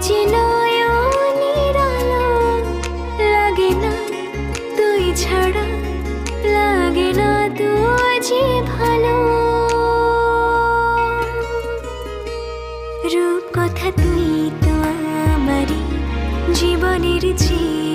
যে নয়নের আলো, লাগে না তুই ছাড়া, লাগে না তুই যে ভালো। রূপ কথা তুই তো আমারই জীবনের চেয়ে